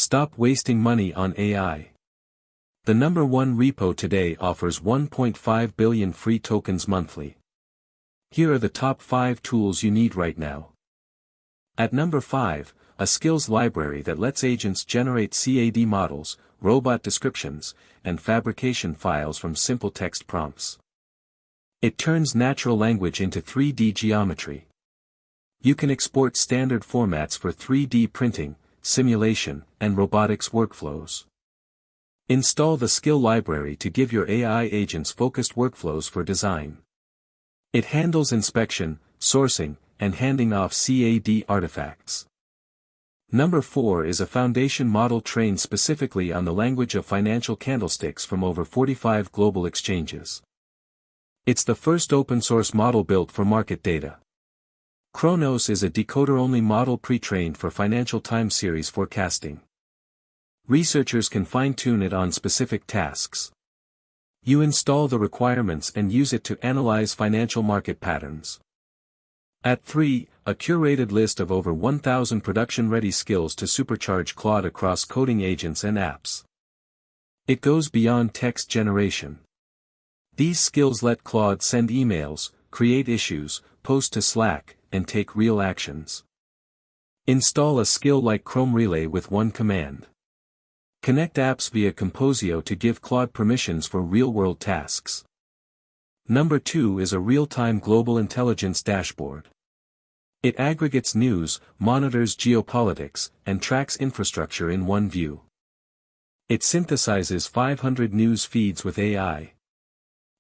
Stop wasting money on AI. The number one repo today offers 1.5 billion free tokens monthly. Here are the top 5 tools you need right now. At number 5, a skills library that lets agents generate CAD models, robot descriptions, and fabrication files from simple text prompts. It turns natural language into 3D geometry. You can export standard formats for 3D printing, simulation, and robotics workflows. Install the skill library to give your AI agents focused workflows for design. It handles inspection, sourcing, and handing off CAD artifacts. Number 4 is a foundation model trained specifically on the language of financial candlesticks from over 45 global exchanges. It's the first open-source model built for market data. Kronos is a decoder-only model pre-trained for financial time series forecasting. Researchers can fine-tune it on specific tasks. You install the requirements and use it to analyze financial market patterns. At 3, a curated list of over 1,000 production-ready skills to supercharge Claude across coding agents and apps. It goes beyond text generation. These skills let Claude send emails, create issues, post to Slack, and take real actions. Install a skill like Chrome Relay with one command. Connect apps via Composio to give Claude permissions for real-world tasks. Number 2 is a real-time global intelligence dashboard. It aggregates news, monitors geopolitics, and tracks infrastructure in one view. It synthesizes 500 news feeds with AI.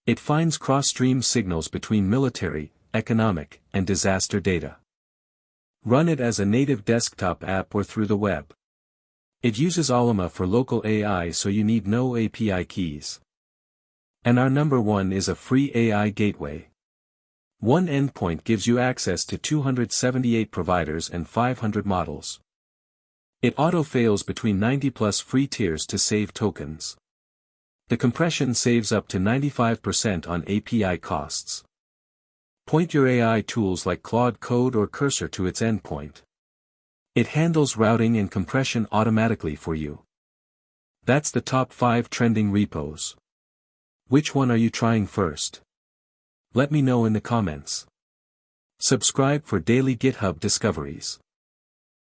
It finds cross-stream signals between military, economic, and disaster data. Run it as a native desktop app or through the web. It uses Allama for local AI, so you need no API keys. And our number 1 is a free AI gateway. One endpoint gives you access to 278 providers and 500 models. It auto-fails between 90+ free tiers to save tokens. The compression saves up to 95% on API costs. Point your AI tools like Claude Code or Cursor to its endpoint. It handles routing and compression automatically for you. That's the top 5 trending repos. Which one are you trying first? Let me know in the comments. Subscribe for daily GitHub discoveries.